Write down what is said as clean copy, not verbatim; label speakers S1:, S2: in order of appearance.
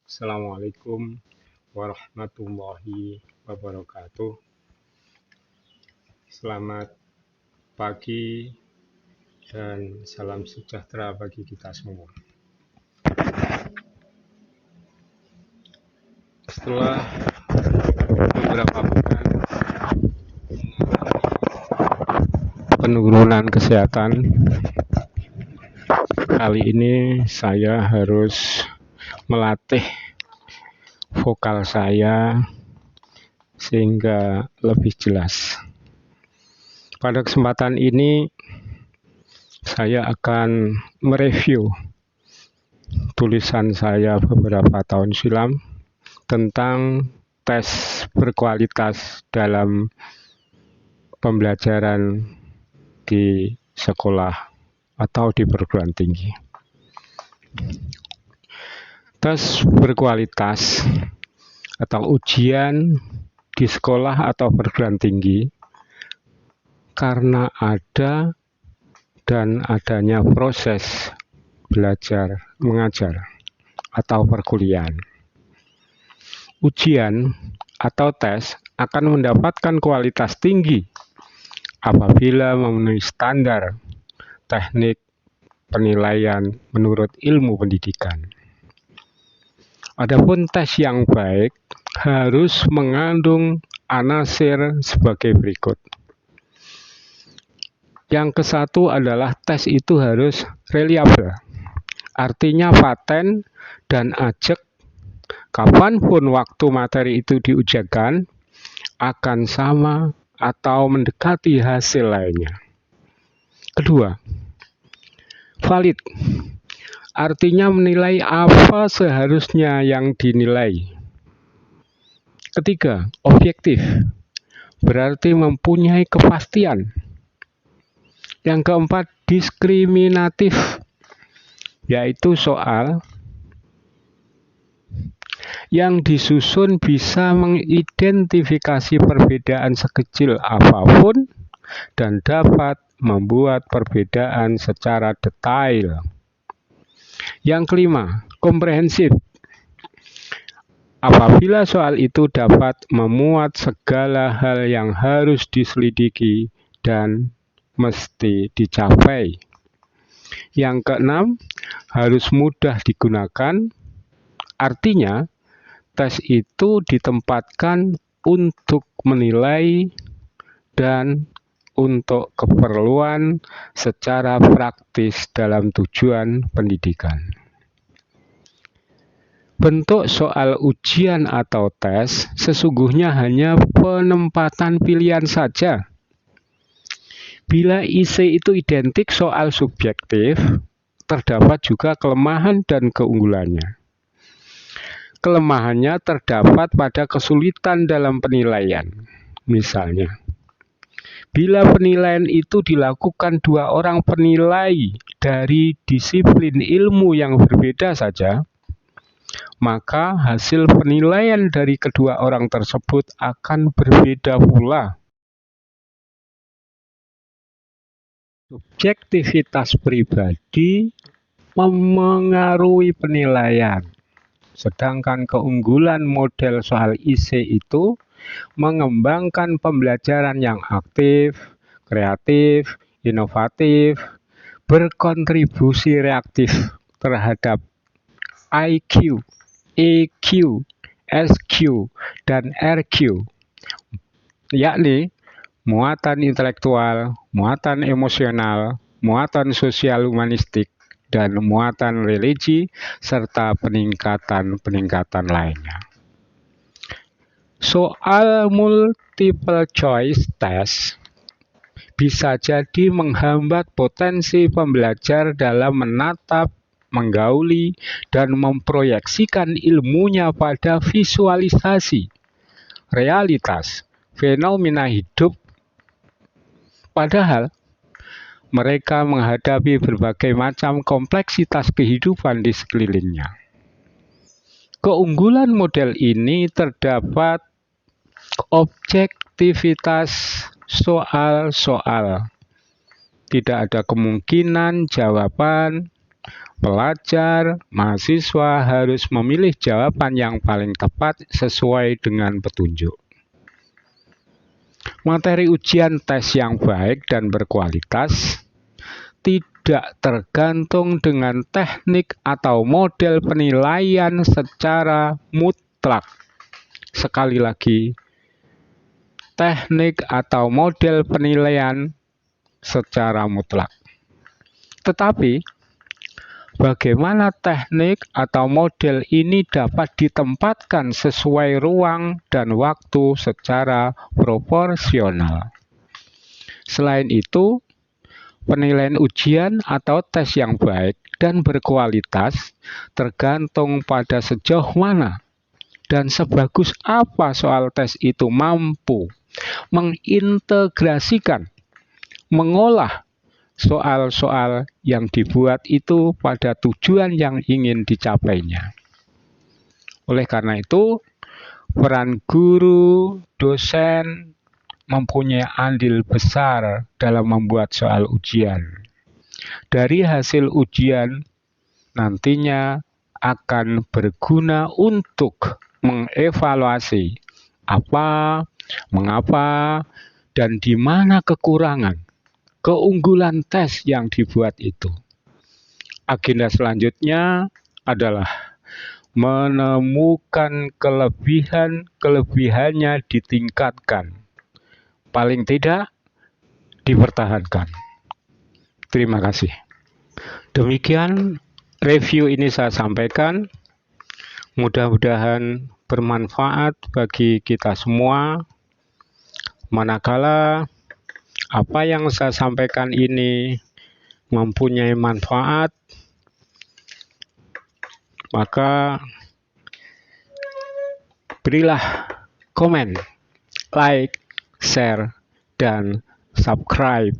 S1: Assalamualaikum warahmatullahi wabarakatuh. Selamat pagi dan salam sejahtera bagi kita semua. Setelah beberapa bulan penurunan kesehatan, kali ini saya harus melatih vokal saya sehingga lebih jelas. Pada kesempatan ini saya akan mereview tulisan saya beberapa tahun silam tentang tes berkualitas dalam pembelajaran di sekolah atau di perguruan tinggi. Tes berkualitas atau ujian di sekolah atau perguruan tinggi karena ada dan adanya proses belajar mengajar atau perkuliahan. Ujian atau tes akan mendapatkan kualitas tinggi apabila memenuhi standar teknik penilaian menurut ilmu pendidikan. Adapun tes yang baik harus mengandung anasir sebagai berikut. Yang ke-1 adalah tes itu harus reliable, artinya paten dan ajek kapanpun waktu materi itu diujikan akan sama atau mendekati hasil lainnya. Kedua, valid, artinya menilai apa seharusnya yang dinilai. Ketiga, objektif, berarti mempunyai kepastian. Yang keempat, diskriminatif, yaitu soal yang disusun bisa mengidentifikasi perbedaan sekecil apapun dan dapat membuat perbedaan secara detail. Yang kelima, komprehensif. Apabila soal itu dapat memuat segala hal yang harus diselidiki dan mesti dicapai. Yang keenam, harus mudah digunakan. Artinya, tes itu ditempatkan untuk menilai dan untuk keperluan secara praktis dalam tujuan pendidikan. Bentuk soal ujian atau tes sesungguhnya hanya penempatan pilihan saja. Bila isi itu identik soal subjektif, terdapat juga kelemahan dan keunggulannya. Kelemahannya terdapat pada kesulitan dalam penilaian. Misalnya, bila penilaian itu dilakukan dua orang penilai dari disiplin ilmu yang berbeda saja, maka hasil penilaian dari kedua orang tersebut akan berbeda pula. Subjektivitas pribadi memengaruhi penilaian, sedangkan keunggulan model soal isi itu mengembangkan pembelajaran yang aktif, kreatif, inovatif, berkontribusi reaktif terhadap IQ, EQ, SQ, dan RQ, yakni muatan intelektual, muatan emosional, muatan sosial humanistik, dan muatan religi, serta peningkatan-peningkatan lainnya. Soal multiple choice test bisa jadi menghambat potensi pembelajar dalam menatap, menggauli, dan memproyeksikan ilmunya pada visualisasi, realitas, fenomena hidup. Padahal, mereka menghadapi berbagai macam kompleksitas kehidupan di sekelilingnya. Keunggulan model ini terdapat objektivitas soal-soal. Tidak ada kemungkinan jawaban Pelajar, mahasiswa harus memilih jawaban yang paling tepat sesuai dengan petunjuk. Materi ujian tes yang baik dan berkualitas tidak tergantung dengan teknik atau model penilaian secara mutlak. Sekali lagi, teknik atau model penilaian secara mutlak. Tetapi, bagaimana teknik atau model ini dapat ditempatkan sesuai ruang dan waktu secara proporsional. Selain itu, penilaian ujian atau tes yang baik dan berkualitas tergantung pada sejauh mana dan sebagus apa soal tes itu mampu mengintegrasikan, mengolah soal-soal yang dibuat itu pada tujuan yang ingin dicapainya. Oleh karena itu, peran guru, dosen mempunyai andil besar dalam membuat soal ujian. Dari hasil ujian nantinya akan berguna untuk mengevaluasi apa, mengapa, dan di mana kekurangan, keunggulan tes yang dibuat itu. Agenda selanjutnya adalah menemukan kelebihannya ditingkatkan. Paling tidak dipertahankan. Terima kasih. Demikian review ini saya sampaikan. Mudah-mudahan bermanfaat bagi kita semua. Manakala apa yang saya sampaikan ini mempunyai manfaat, maka berilah komen, like, share, dan subscribe